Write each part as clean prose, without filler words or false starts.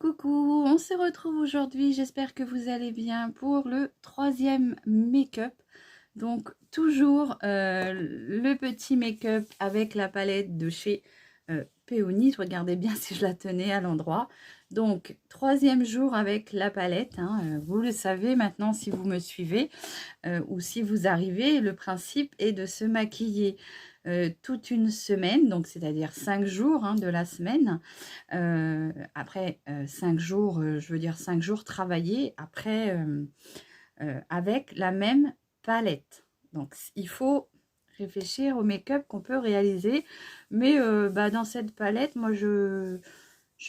Coucou, on se retrouve aujourd'hui, j'espère que vous allez bien pour le troisième make-up. Donc toujours le petit make-up avec la palette de chez Peony. Regardez bien si je la tenais à l'endroit. Donc troisième jour avec la palette, hein, vous le savez maintenant si vous me suivez ou si vous arrivez. Le principe est de se maquiller toute une semaine, donc c'est-à-dire 5 jours de la semaine. Après 5 jours, je veux dire 5 jours travaillés après avec la même palette. Donc il faut réfléchir au make-up qu'on peut réaliser, mais dans cette palette, moi je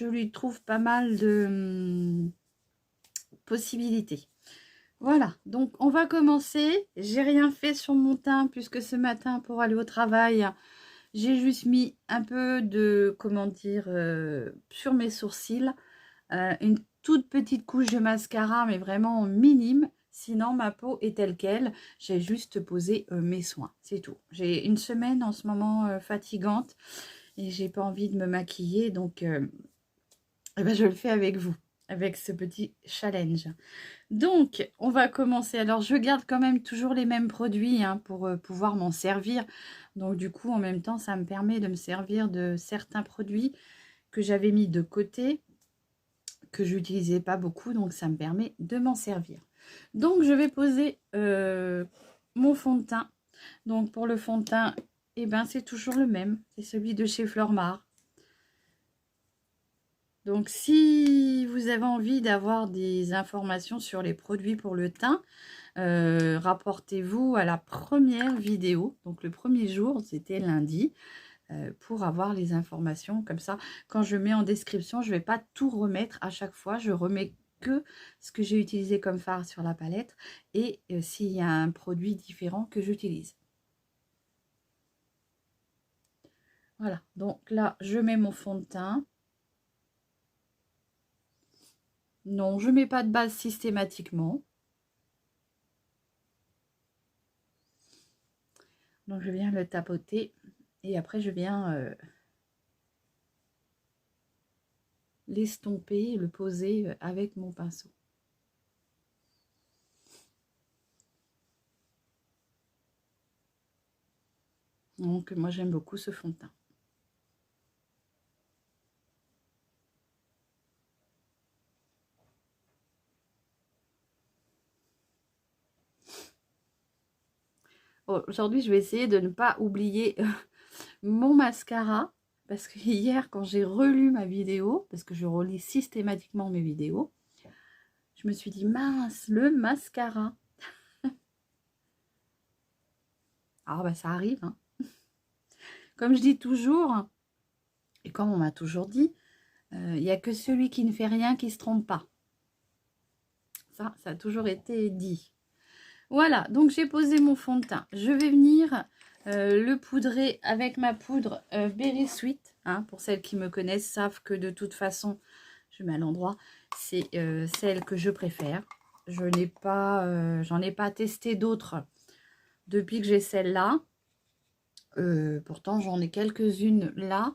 lui trouve pas mal de possibilités. Voilà, donc on va commencer. J'ai rien fait sur mon teint puisque ce matin pour aller au travail, j'ai juste mis un peu de, comment dire, sur mes sourcils, une toute petite couche de mascara, mais vraiment minime. Sinon, ma peau est telle qu'elle. J'ai juste posé mes soins, c'est tout. J'ai une semaine en ce moment fatigante et j'ai pas envie de me maquiller, donc je le fais avec vous, avec ce petit challenge. Donc, on va commencer. Alors, je garde quand même toujours les mêmes produits pour pouvoir m'en servir. Donc, du coup, en même temps, ça me permet de me servir de certains produits que j'avais mis de côté, que je n'utilisais pas beaucoup. Donc, ça me permet de m'en servir. Donc, je vais poser mon fond de teint. Donc, pour le fond de teint, c'est toujours le même. C'est celui de chez Flormar. Donc, si vous avez envie d'avoir des informations sur les produits pour le teint, rapportez-vous à la première vidéo. Donc, le premier jour, c'était lundi, pour avoir les informations. Comme ça, quand je mets en description, je ne vais pas tout remettre à chaque fois. Je remets que ce que j'ai utilisé comme fard sur la palette et s'il y a un produit différent que j'utilise. Voilà, donc là, je mets mon fond de teint. Non, je ne mets pas de base systématiquement. Donc, je viens le tapoter et après, je viens l'estomper, le poser avec mon pinceau. Donc, moi, j'aime beaucoup ce fond de teint. Aujourd'hui, je vais essayer de ne pas oublier mon mascara. Parce que hier, quand j'ai relu ma vidéo, parce que je relis systématiquement mes vidéos, je me suis dit, mince, le mascara. Alors, ça arrive. Comme je dis toujours, et comme on m'a toujours dit, il n'y a que celui qui ne fait rien qui ne se trompe pas. Ça a toujours été dit. Voilà, donc j'ai posé mon fond de teint. Je vais venir le poudrer avec ma poudre Berry Sweet. Pour celles qui me connaissent savent que de toute façon, je mets à l'endroit, c'est celle que je préfère. Je n'ai pas, j'en ai pas testé d'autres depuis que j'ai celle-là. Pourtant, j'en ai quelques-unes là,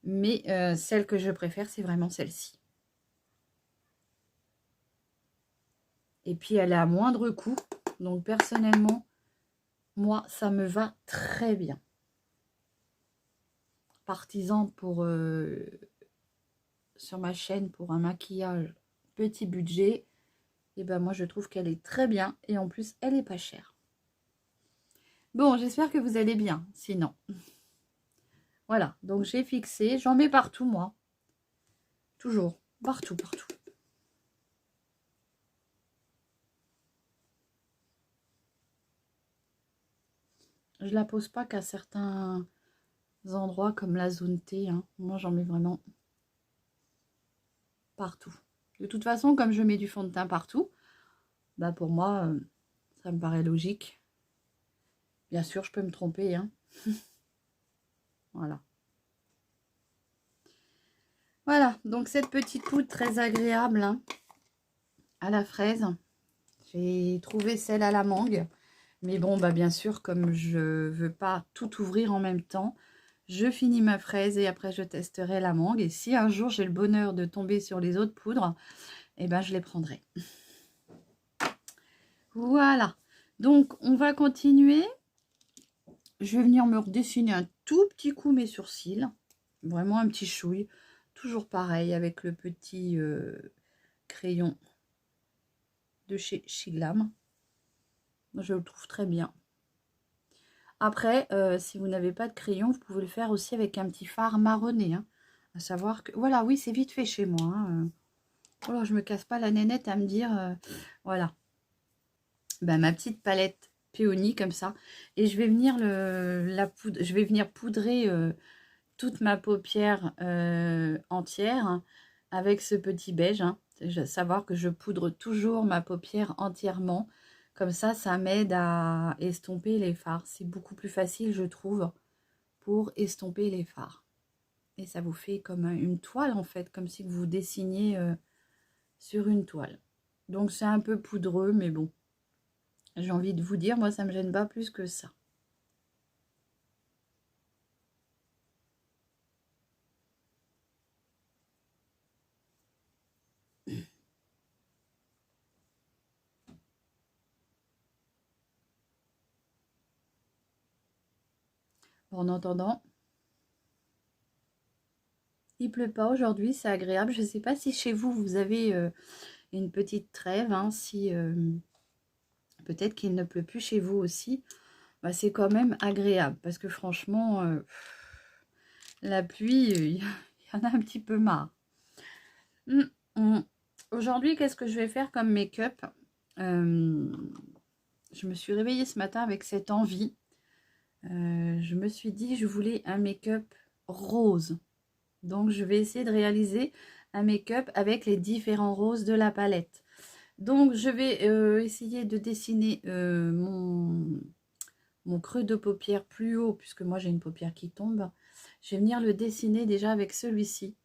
mais celle que je préfère, c'est vraiment celle-ci. Et puis, elle est à moindre coût. Donc, personnellement, moi, ça me va très bien. Partisan pour sur ma chaîne pour un maquillage petit budget. Et moi, je trouve qu'elle est très bien. Et en plus, elle est pas chère. Bon, j'espère que vous allez bien. Sinon, voilà. Donc, j'ai fixé. J'en mets partout, moi. Toujours. Partout, partout. Je la pose pas qu'à certains endroits comme la zone T. Moi, j'en mets vraiment partout. De toute façon, comme je mets du fond de teint partout, pour moi, ça me paraît logique. Bien sûr, je peux me tromper. Voilà. Voilà, donc cette petite poudre très agréable à la fraise. J'ai trouvé celle à la mangue. Mais bon, bien sûr, comme je veux pas tout ouvrir en même temps, Je finis ma fraise et après je testerai la mangue. Et si un jour j'ai le bonheur de tomber sur les autres poudres, eh ben je les prendrai. Voilà. Donc on va continuer. Je vais venir me redessiner un tout petit coup mes sourcils. Vraiment un petit chouille. Toujours pareil avec le petit crayon de chez Shiglam. Je le trouve très bien. Après, si vous n'avez pas de crayon, vous pouvez le faire aussi avec un petit fard marronné. Hein. À savoir que... Voilà, oui, c'est vite fait chez moi. Hein. Oh, je me casse pas la nénette à me dire... voilà. Ben, ma petite palette Peony comme ça. Et je vais venir, je vais venir poudrer toute ma paupière entière hein, avec ce petit beige. Hein. Savoir que je poudre toujours ma paupière entièrement. Comme ça m'aide à estomper les fards. C'est beaucoup plus facile, je trouve, pour estomper les fards. Et ça vous fait comme une toile, en fait, comme si vous dessiniez sur une toile. Donc, c'est un peu poudreux, mais bon. J'ai envie de vous dire, moi, ça ne me gêne pas plus que ça. En attendant, il pleut pas aujourd'hui, c'est agréable. Je ne sais pas si chez vous, vous avez une petite trêve, hein, si peut-être qu'il ne pleut plus chez vous aussi. Bah, c'est quand même agréable parce que franchement, la pluie, il y en a un petit peu marre. Aujourd'hui, qu'est-ce que je vais faire comme make-up? Je me suis réveillée ce matin avec cette envie. Je me suis dit je voulais un make-up rose. Donc, je vais essayer de réaliser un make-up avec les différents roses de la palette. Donc, je vais essayer de dessiner mon creux de paupière plus haut, puisque moi, j'ai une paupière qui tombe. Je vais venir le dessiner déjà avec celui-ci,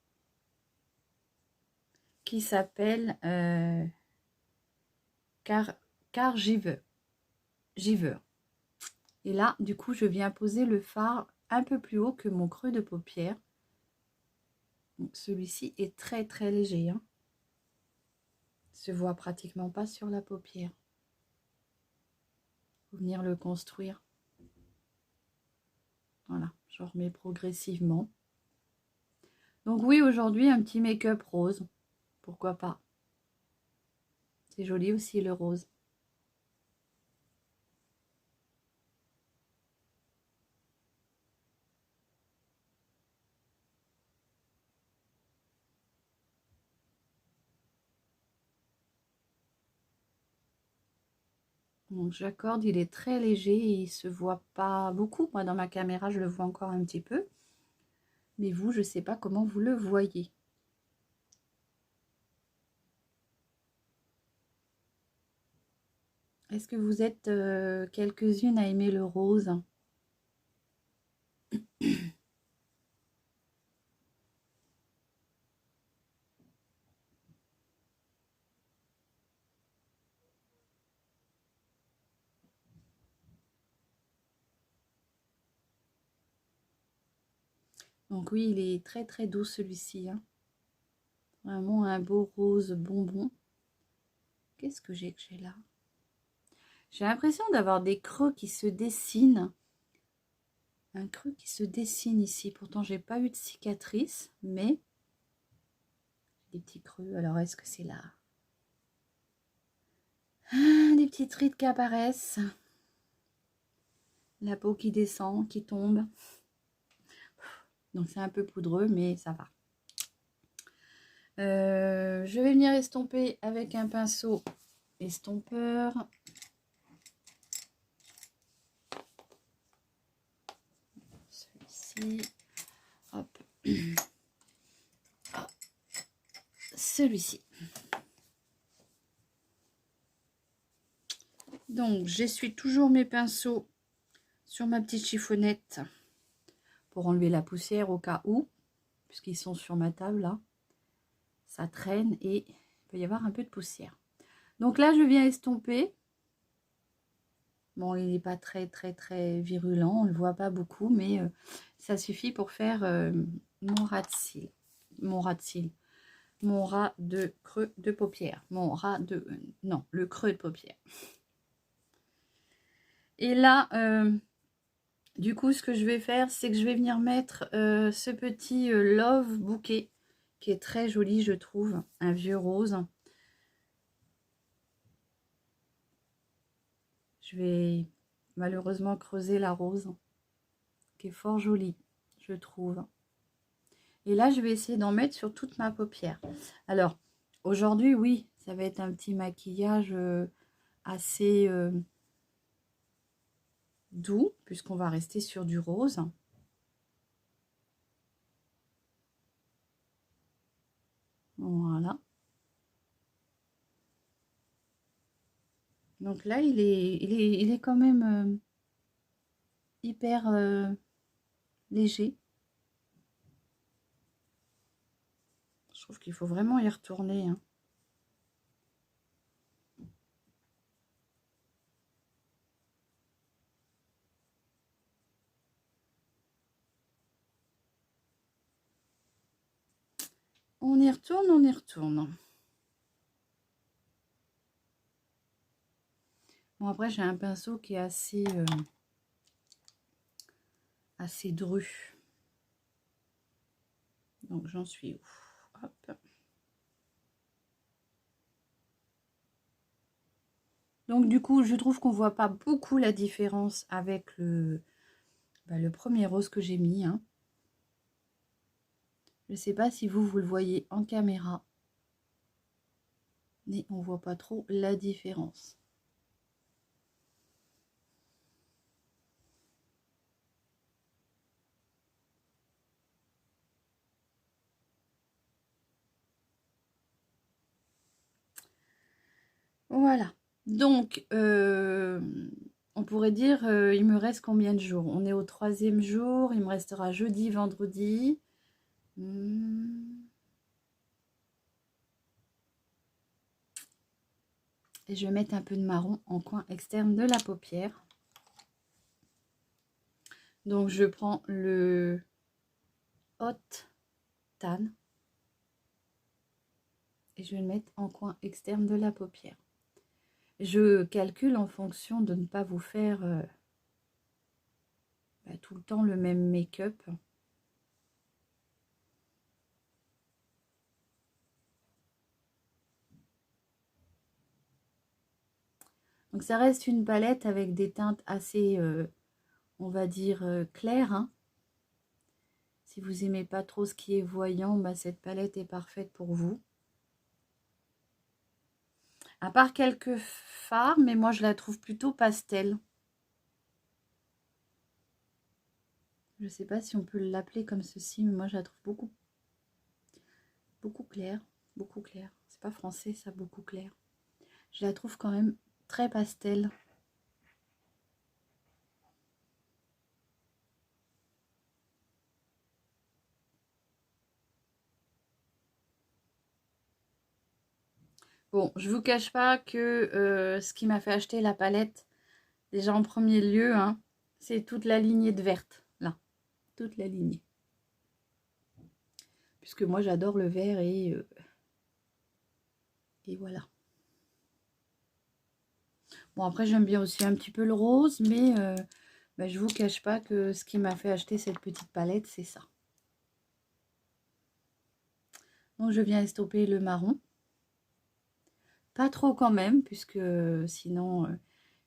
qui s'appelle Car Giver. Et là, du coup, je viens poser le fard un peu plus haut que mon creux de paupière. Celui-ci est très très léger. Hein. Se voit pratiquement pas sur la paupière. Faut venir le construire. Voilà, je remets progressivement. Donc oui, aujourd'hui, un petit make-up rose. Pourquoi pas? C'est joli aussi le rose. Donc j'accorde, il est très léger et il se voit pas beaucoup. Moi dans ma caméra je le vois encore un petit peu. Mais vous, je sais pas comment vous le voyez. Est-ce que vous êtes quelques-unes à aimer le rose? Donc oui, il est très très doux celui-ci. Hein. Vraiment un beau rose bonbon. Qu'est-ce que j'ai là? J'ai l'impression d'avoir des creux qui se dessinent. Un creux qui se dessine ici. Pourtant, j'ai pas eu de cicatrice, mais des petits creux. Alors, est-ce que c'est là? Ah, des petites rides qui apparaissent. La peau qui descend, qui tombe. Donc, c'est un peu poudreux, mais ça va. Je vais venir estomper avec un pinceau estompeur. Celui-ci. Hop. Celui-ci. Donc, j'essuie toujours mes pinceaux sur ma petite chiffonnette pour enlever la poussière au cas où, puisqu'ils sont sur ma table là. Ça traîne et il peut y avoir un peu de poussière. Donc là, je viens estomper Bon, il n'est pas très virulent, on ne le voit pas beaucoup, mais ça suffit pour faire mon rat de cils. Mon rat de cils. Mon rat de creux de paupière. Mon rat de... non, le creux de paupière. Et là, du coup, ce que je vais faire, c'est que je vais venir mettre ce petit Love Bouquet, qui est très joli, je trouve. Un vieux rose. Je vais malheureusement creuser la rose, qui est fort jolie, je trouve. Et là, je vais essayer d'en mettre sur toute ma paupière. Alors, aujourd'hui, oui, ça va être un petit maquillage assez doux, puisqu'on va rester sur du rose. Voilà. Donc là, il est quand même hyper léger. Je trouve qu'il faut vraiment y retourner, hein. On y retourne, on y retourne. Bon, après, j'ai un pinceau qui est assez dru. Donc, j'en suis où? Hop. Donc, du coup, je trouve qu'on voit pas beaucoup la différence avec le premier rose que j'ai mis, hein. Je ne sais pas si vous le voyez en caméra. Mais on voit pas trop la différence. Voilà. Donc, on pourrait dire, il me reste combien de jours? On est au 3e jour, il me restera jeudi, vendredi. Et je vais mettre un peu de marron en coin externe de la paupière. Donc, je prends le Hot Tan et je vais le mettre en coin externe de la paupière. Je calcule en fonction de ne pas vous faire tout le temps le même make-up. Donc ça reste une palette avec des teintes assez, on va dire, claires, hein. Si vous n'aimez pas trop ce qui est voyant, cette palette est parfaite pour vous. À part quelques fards, mais moi je la trouve plutôt pastel. Je ne sais pas si on peut l'appeler comme ceci, mais moi je la trouve beaucoup claire. Beaucoup claire. C'est pas français ça, beaucoup clair. Je la trouve quand même très pastel. Bon, je vous cache pas que ce qui m'a fait acheter la palette, déjà en premier lieu, hein, c'est toute la lignée de verte, là. Toute la lignée. Puisque moi j'adore le vert et voilà. Bon, après j'aime bien aussi un petit peu le rose, mais je vous cache pas que ce qui m'a fait acheter cette petite palette, c'est ça. Donc je viens estomper le marron. Pas trop quand même, puisque sinon,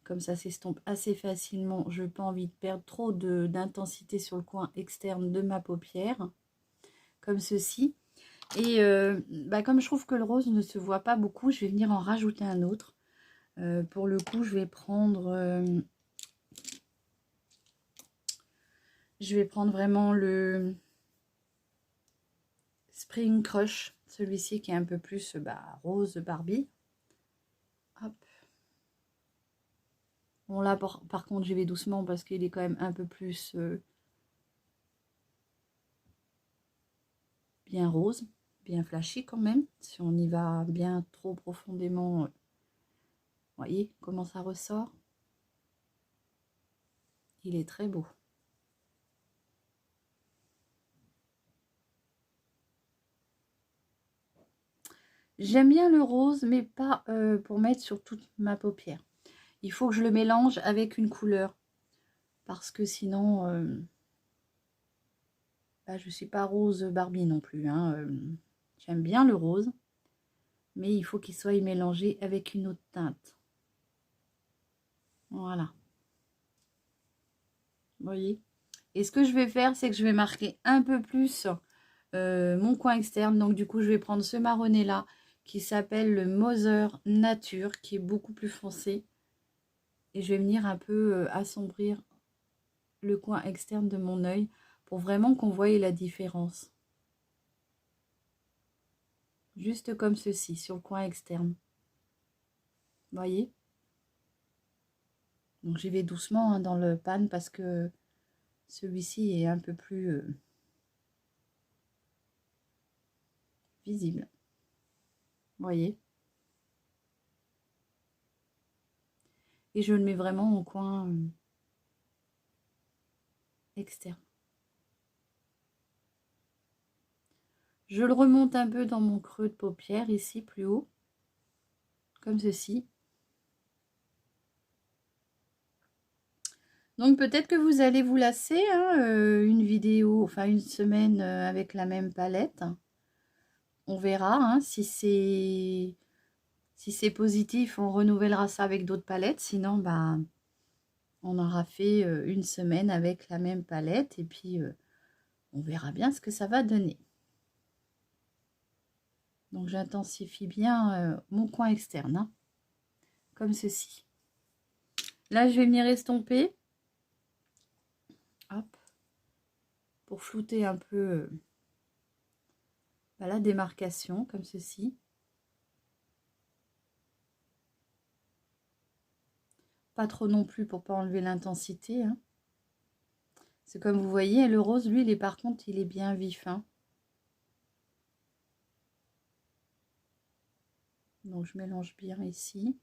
comme ça s'estompe assez facilement, je n'ai pas envie de perdre trop d'intensité sur le coin externe de ma paupière, comme ceci. Et comme je trouve que le rose ne se voit pas beaucoup, je vais venir en rajouter un autre. Pour le coup, je vais prendre vraiment le Spring Crush, celui-ci qui est un peu plus rose Barbie. Hop. Bon là par contre j'y vais doucement parce qu'il est quand même un peu plus bien rose, bien flashy quand même. Si on y va bien trop profondément, voyez comment ça ressort. Il est très beau. J'aime bien le rose, mais pas pour mettre sur toute ma paupière. Il faut que je le mélange avec une couleur. Parce que sinon, bah, je ne suis pas rose Barbie non plus. Hein, j'aime bien le rose. Mais il faut qu'il soit mélangé avec une autre teinte. Voilà. Vous voyez? Et ce que je vais faire, c'est que je vais marquer un peu plus mon coin externe. Donc du coup, je vais prendre ce marronné là qui s'appelle le Mother Nature, qui est beaucoup plus foncé. Et je vais venir un peu assombrir le coin externe de mon œil pour vraiment qu'on voie la différence. Juste comme ceci, sur le coin externe. Vous voyez? Donc j'y vais doucement hein, dans le pan parce que celui-ci est un peu plus visible. Vous voyez? Et je le mets vraiment au coin externe. Je le remonte un peu dans mon creux de paupière, ici, plus haut. Comme ceci. Donc peut-être que vous allez vous lasser, hein, une vidéo, enfin une semaine avec la même palette. On verra, hein, si c'est positif, on renouvellera ça avec d'autres palettes. Sinon, bah, on aura fait une semaine avec la même palette et puis on verra bien ce que ça va donner. Donc j'intensifie bien mon coin externe, hein, comme ceci. Là, je vais venir estomper. Hop. Pour flouter un peu la démarcation, comme ceci. Pas trop non plus pour pas enlever l'intensité. Hein. C'est comme vous voyez, le rose, lui, par contre, il est bien vif. Hein. Donc je mélange bien ici.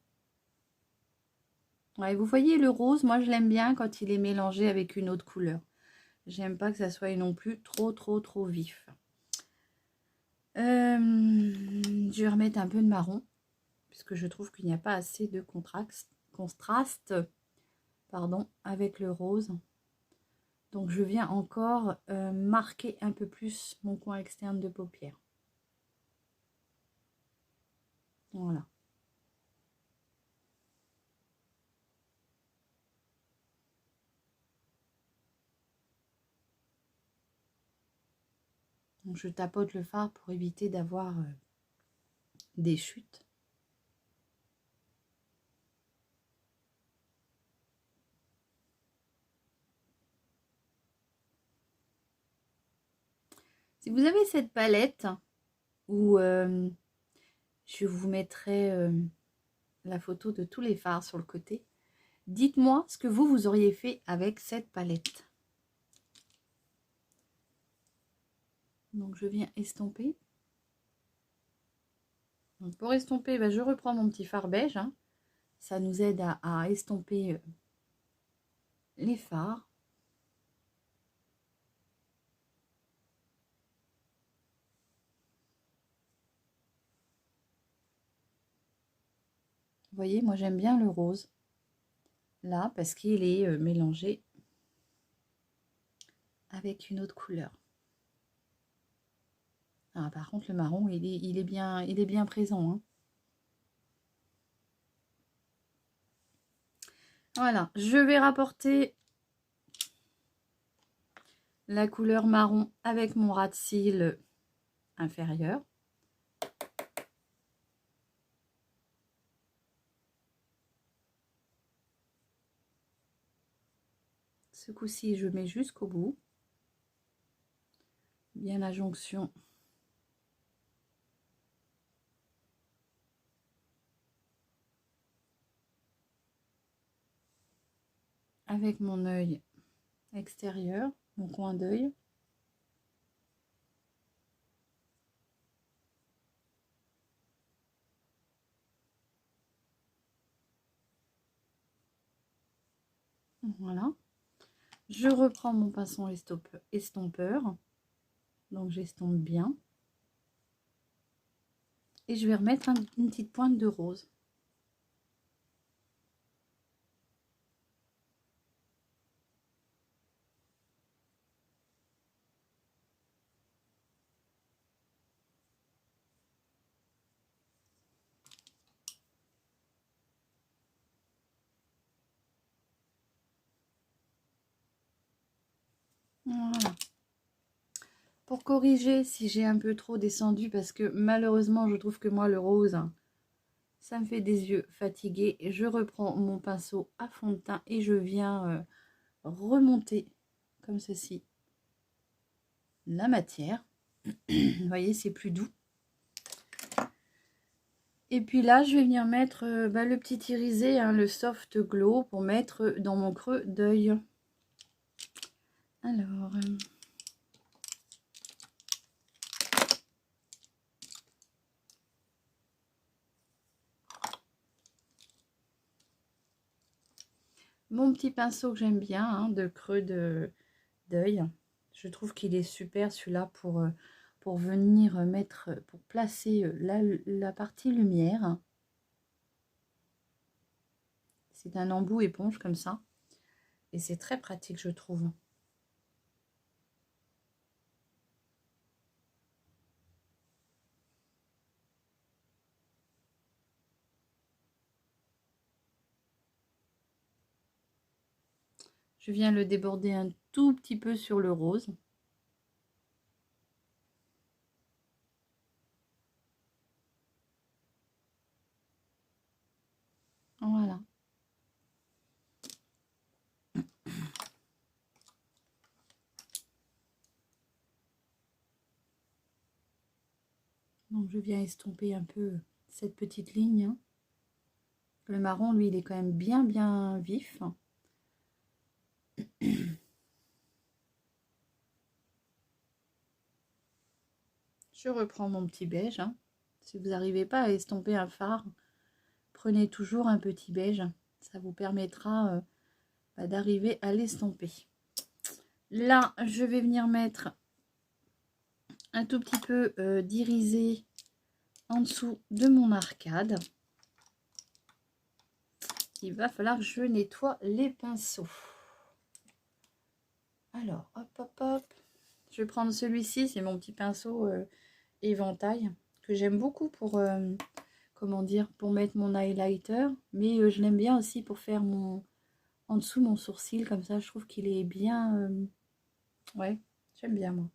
Ouais, vous voyez le rose, moi je l'aime bien quand il est mélangé avec une autre couleur. J'aime pas que ça soit non plus trop vif. Je vais remettre un peu de marron, puisque je trouve qu'il n'y a pas assez de contraste pardon, avec le rose. Donc je viens encore marquer un peu plus mon coin externe de paupière. Voilà. Donc je tapote le fard pour éviter d'avoir des chutes. Si vous avez cette palette, où je vous mettrai la photo de tous les fards sur le côté, dites-moi ce que vous auriez fait avec cette palette. Donc je viens estomper. Donc pour estomper, je reprends mon petit fard beige. Hein. Ça nous aide à estomper les fards. Vous voyez, moi j'aime bien le rose. Là, parce qu'il est mélangé avec une autre couleur. Ah, par contre, le marron, il est bien présent. Hein. Voilà, je vais rapporter la couleur marron avec mon ras de cils inférieur. Ce coup-ci, je mets jusqu'au bout. Bien la jonction. Avec mon œil extérieur, mon coin d'œil. Voilà. Je reprends mon pinceau estompeur. Donc j'estompe bien. Et je vais remettre une petite pointe de rose. Voilà. Pour corriger si j'ai un peu trop descendu, parce que malheureusement je trouve que moi le rose, ça me fait des yeux fatigués. Je reprends mon pinceau à fond de teint et je viens remonter comme ceci la matière. Vous voyez, c'est plus doux. Et puis là, je vais venir mettre le petit irisé, hein, le soft glow, pour mettre dans mon creux d'œil. Alors... mon petit pinceau que j'aime bien, hein, de creux d'œil. Je trouve qu'il est super celui-là pour venir mettre, pour placer la partie lumière. C'est un embout éponge comme ça. Et c'est très pratique, je trouve. Je viens le déborder un tout petit peu sur le rose. Voilà. Donc je viens estomper un peu cette petite ligne, hein. Le marron, lui, il est quand même bien vif. Je reprends mon petit beige, hein. Si vous n'arrivez pas à estomper un fard, prenez toujours un petit beige. Ça vous permettra d'arriver à l'estomper. Là, je vais venir mettre un tout petit peu d'irisé en dessous de mon arcade. Il va falloir que je nettoie les pinceaux. Alors, hop. Je vais prendre celui-ci, c'est mon petit pinceau éventail que j'aime beaucoup pour, comment dire, pour mettre mon highlighter. Mais je l'aime bien aussi pour faire en dessous mon sourcil, comme ça je trouve qu'il est bien... ouais, j'aime bien moi.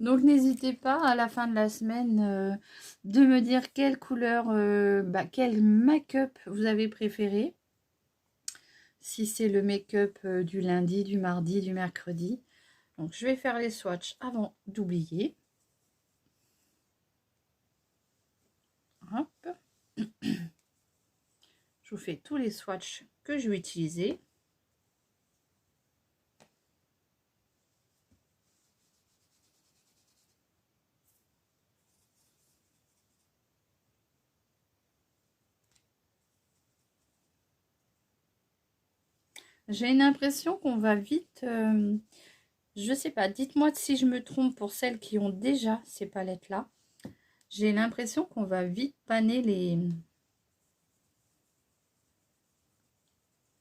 Donc n'hésitez pas à la fin de la semaine de me dire quelle couleur, quel make-up vous avez préféré. Si c'est le make-up du lundi, du mardi, du mercredi. Donc je vais faire les swatchs avant d'oublier. Hop. Je vous fais tous les swatchs que je vais utiliser. J'ai une impression qu'on va vite, je sais pas, dites-moi si je me trompe pour celles qui ont déjà ces palettes-là. J'ai l'impression qu'on va vite paner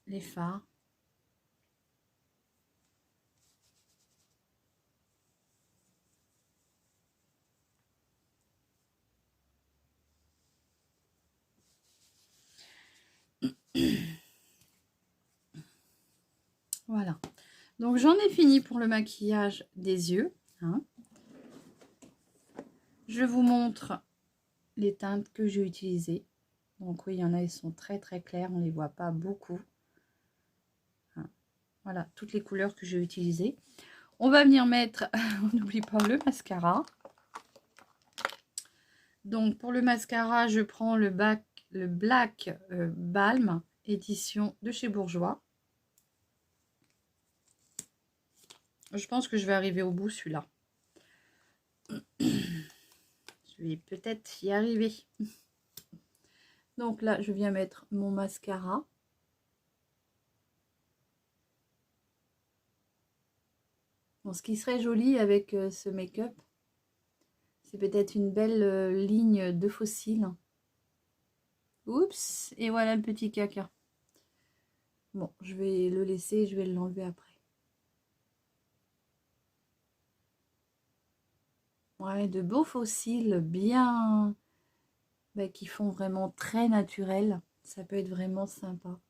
les fards. Voilà. Donc j'en ai fini pour le maquillage des yeux, hein. Je vous montre les teintes que j'ai utilisées. Donc oui, il y en a, ils sont très clairs, on ne les voit pas beaucoup. Hein. Voilà, toutes les couleurs que j'ai utilisées. On va venir mettre, on n'oublie pas le mascara. Donc pour le mascara, je prends le Black Balm, édition de chez Bourjois. Je pense que je vais arriver au bout celui-là. Je vais peut-être y arriver. Donc là, je viens mettre mon mascara. Bon, ce qui serait joli avec ce make-up, c'est peut-être une belle ligne de faux cils. Oups, et voilà le petit caca. Bon, je vais le laisser, je vais l'enlever après. Ouais, de beaux faux cils bien... Bah, qui font vraiment très naturel. Ça peut être vraiment sympa.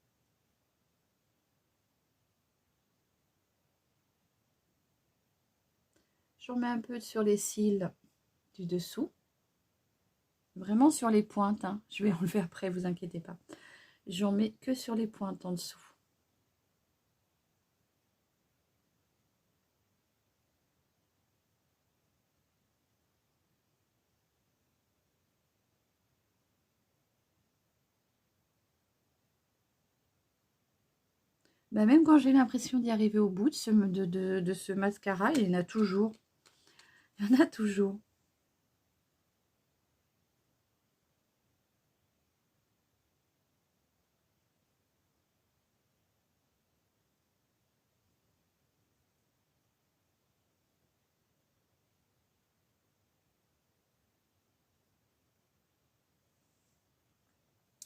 Je remets un peu sur les cils du dessous. Vraiment sur les pointes. Hein. Je vais enlever après, vous inquiétez pas. J'en mets que sur les pointes en dessous. Bah, même quand j'ai l'impression d'y arriver au bout de ce mascara, il y en a toujours. Il y en a toujours.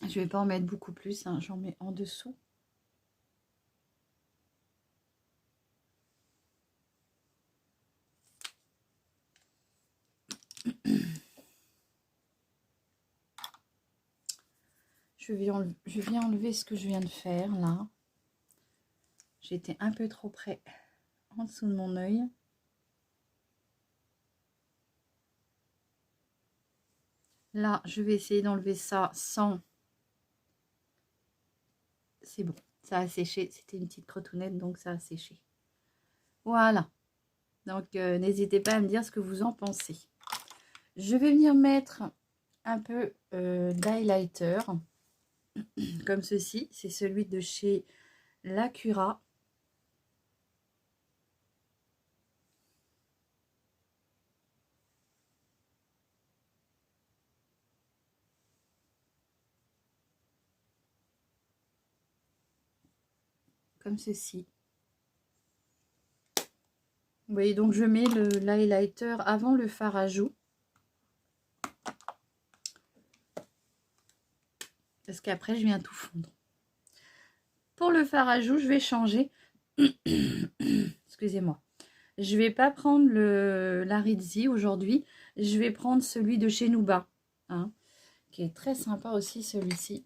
Je vais pas en mettre beaucoup plus, hein. J'en mets en dessous. Je viens enlever ce que je viens de faire là. J'étais un peu trop près en dessous de mon œil. Là, je vais essayer d'enlever ça sans... C'est bon, ça a séché. C'était une petite crotounette, donc ça a séché. Voilà. Donc, n'hésitez pas à me dire ce que vous en pensez. Je vais venir mettre un peu d'highlighter. Comme ceci. C'est celui de chez Lacura. Comme ceci. Vous voyez, donc je mets l'highlighter avant le fard à joues. Parce qu'après, je viens tout fondre. Pour le fard à joues, je vais changer. Excusez-moi. Je vais pas prendre la Rizzi aujourd'hui. Je vais prendre celui de chez Nuba. Hein, qui est très sympa aussi, celui-ci.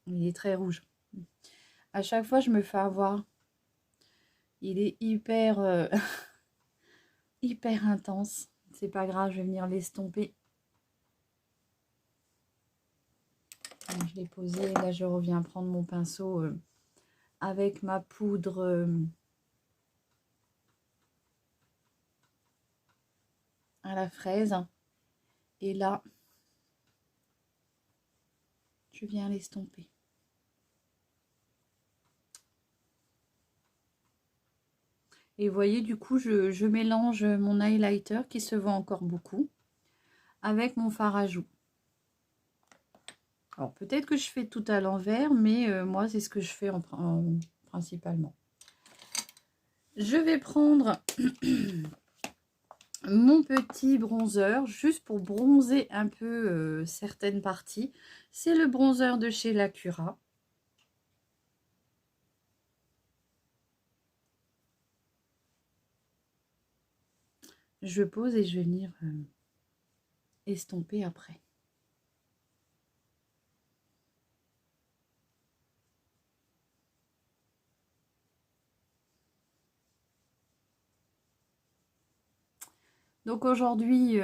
Il est très rouge. À chaque fois, je me fais avoir. Il est hyper, hyper intense. C'est pas grave, je vais venir l'estomper. Je l'ai posé. Là, je reviens prendre mon pinceau avec ma poudre à la fraise. Et là, je viens l'estomper. Et vous voyez, du coup, je mélange mon highlighter qui se vend encore beaucoup avec mon fard à joues. Alors, peut-être que je fais tout à l'envers, mais moi, c'est ce que je fais principalement. Je vais prendre mon petit bronzer, juste pour bronzer un peu certaines parties. C'est le bronzer de chez Lacura. Je pose et je vais venir estomper après. Donc aujourd'hui,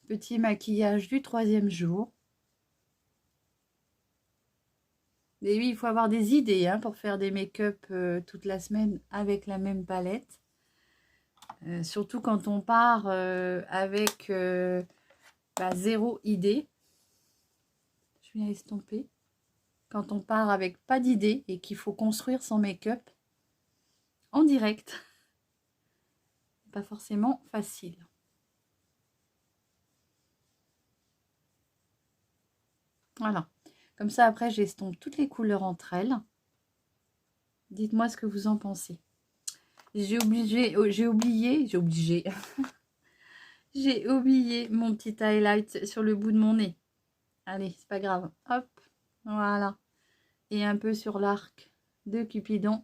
petit maquillage du 3e jour. Et oui, il faut avoir des idées hein, pour faire des make-up toute la semaine avec la même palette. Surtout quand on part avec zéro idée. Je viens estomper. quand on part avec pas d'idée et qu'il faut construire son make-up en direct. Pas forcément facile. Voilà. Comme ça, après, j'estompe toutes les couleurs entre elles. Dites-moi ce que vous en pensez. J'ai oublié j'ai oublié mon petit highlight sur le bout de mon nez. Allez, c'est pas grave. Hop, voilà. Et un peu sur l'arc de Cupidon.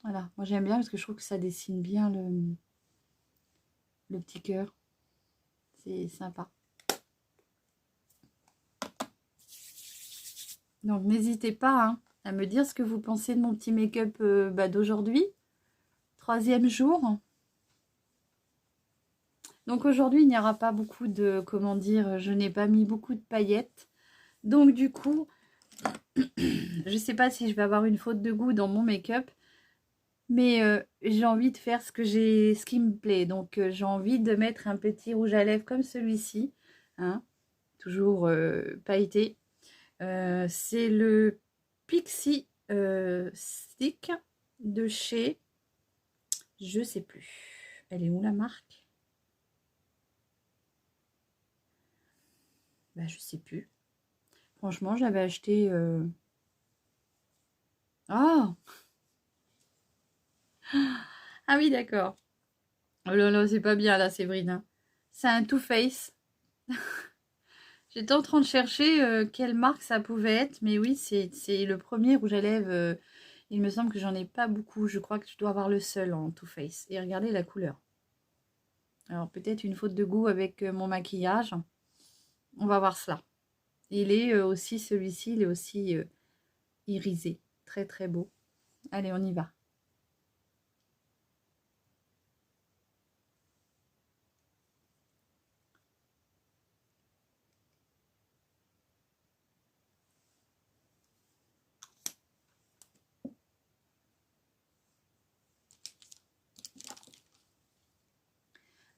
Voilà, moi j'aime bien parce que je trouve que ça dessine bien le petit cœur. C'est sympa. Donc n'hésitez pas hein, à me dire ce que vous pensez de mon petit make-up d'aujourd'hui. 3e jour. Donc aujourd'hui, il n'y aura pas beaucoup de, comment dire, je n'ai pas mis beaucoup de paillettes. Donc du coup, je ne sais pas si je vais avoir une faute de goût dans mon make-up. Mais j'ai envie de faire ce qui me plaît. Donc j'ai envie de mettre un petit rouge à lèvres comme celui-ci. Hein, toujours pailleté. C'est le Pixie Stick de chez... Je sais plus. Elle est où la marque? Bah, je sais plus. Franchement, j'avais acheté... Ah! Ah oui, d'accord. Oh là là, c'est pas bien là, Séverine. Hein. C'est un Too Faced. J'étais en train de chercher quelle marque ça pouvait être, mais oui, c'est le premier rouge à lèvres. Il me semble que j'en ai pas beaucoup. Je crois que je dois avoir le seul en Too Faced. Et regardez la couleur. Alors peut-être une faute de goût avec mon maquillage. On va voir cela. Il est aussi, celui-ci, il est aussi irisé. Très très beau. Allez, on y va.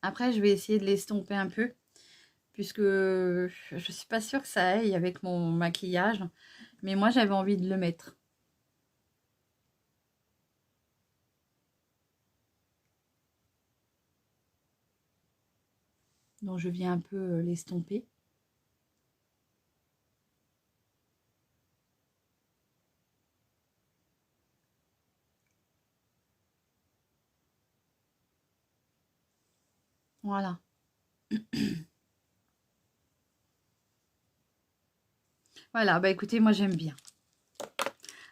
Après, je vais essayer de l'estomper un peu. Puisque je ne suis pas sûre que ça aille avec mon maquillage. Mais moi, j'avais envie de le mettre. Donc, je viens un peu l'estomper. Voilà. Voilà, bah écoutez, moi j'aime bien.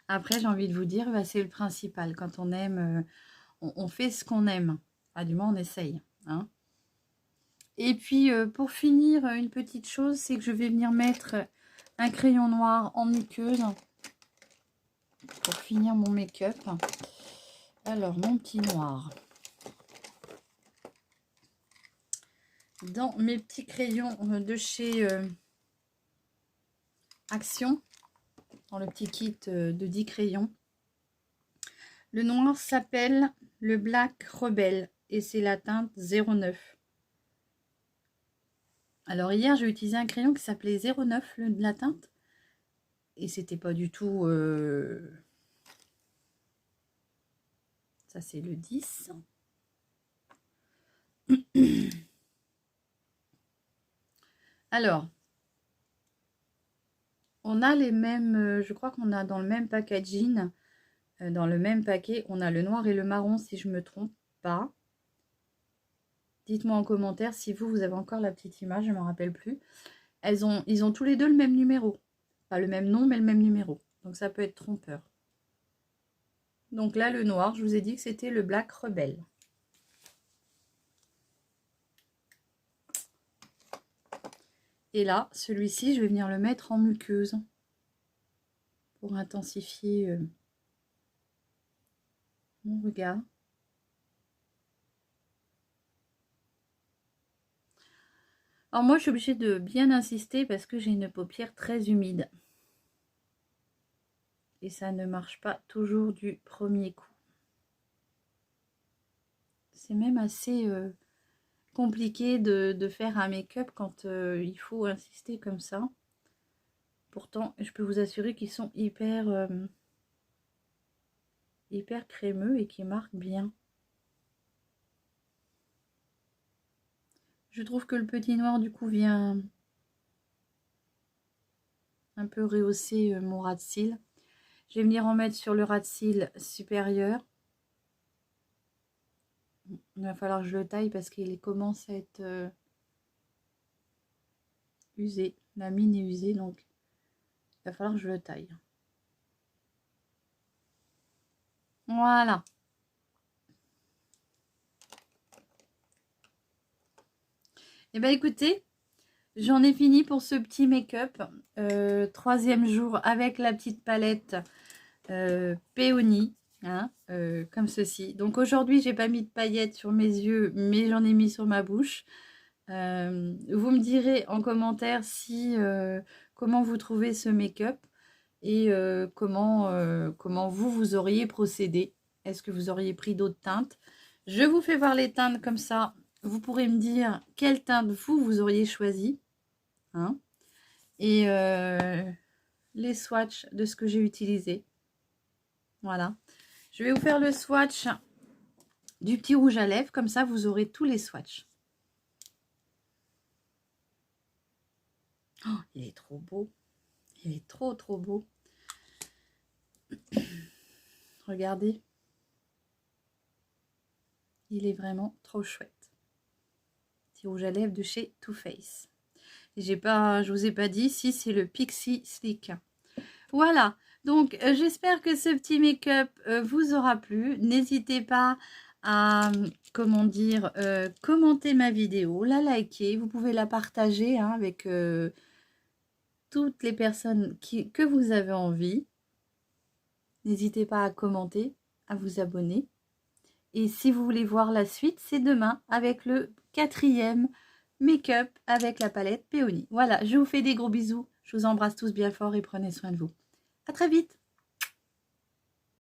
Après, j'ai envie de vous dire, bah, c'est le principal. Quand on aime, on fait ce qu'on aime. Ah, du moins, on essaye. Hein. Et puis, pour finir, une petite chose, c'est que je vais venir mettre un crayon noir en muqueuse pour finir mon make-up. Alors, mon petit noir. Dans mes petits crayons de chez Action, dans le petit kit de 10 crayons. Le noir s'appelle le Black Rebel et c'est la teinte 09. Alors hier, j'ai utilisé un crayon qui s'appelait 09, de la teinte. Et c'était pas du tout... Ça, c'est le 10. Alors, on a les mêmes... je crois qu'on a dans le même packaging, dans le même paquet, on a le noir et le marron, si je me trompe pas. Dites-moi en commentaire si vous avez encore la petite image, je ne me rappelle plus. Ils ont tous les deux le même numéro. Pas le même nom, mais le même numéro. Donc ça peut être trompeur. Donc là, le noir, je vous ai dit que c'était le Black Rebel. Et là, celui-ci, je vais venir le mettre en muqueuse. Pour intensifier mon regard. Alors moi, je suis obligée de bien insister parce que j'ai une paupière très humide. Et ça ne marche pas toujours du premier coup. C'est même assez compliqué de faire un make-up quand il faut insister comme ça. Pourtant, je peux vous assurer qu'ils sont hyper crémeux et qui marquent bien. Je trouve que le petit noir du coup vient un peu rehausser mon ras de cils. Je vais venir en mettre sur le ras de cils supérieur. Il va falloir que je le taille parce qu'il commence à être usé. La mine est usée, donc il va falloir que je le taille. Voilà. Et bien écoutez, j'en ai fini pour ce petit make-up. 3e jour avec la petite palette Peony. Hein, comme ceci. Donc aujourd'hui, j'ai pas mis de paillettes sur mes yeux, mais j'en ai mis sur ma bouche. Vous me direz en commentaire si comment vous trouvez ce make-up et comment vous auriez procédé. Est-ce que vous auriez pris d'autres teintes? Je vous fais voir les teintes comme ça. Vous pourrez me dire quelle teinte vous auriez choisi. Hein, et les swatchs de ce que j'ai utilisé. Voilà. Je vais vous faire le swatch du petit rouge à lèvres. Comme ça, vous aurez tous les swatchs. Oh, il est trop beau. Il est trop beau. Regardez. Il est vraiment trop chouette. Petit rouge à lèvres de chez Too Faced. Je vous ai pas dit si c'est le Pixie Stick. Voilà. Donc, j'espère que ce petit make-up vous aura plu. N'hésitez pas à, commenter ma vidéo, la liker. Vous pouvez la partager hein, avec toutes les personnes que vous avez envie. N'hésitez pas à commenter, à vous abonner. Et si vous voulez voir la suite, c'est demain avec le 4e make-up avec la palette Peony. Voilà, je vous fais des gros bisous. Je vous embrasse tous bien fort et prenez soin de vous. À très vite.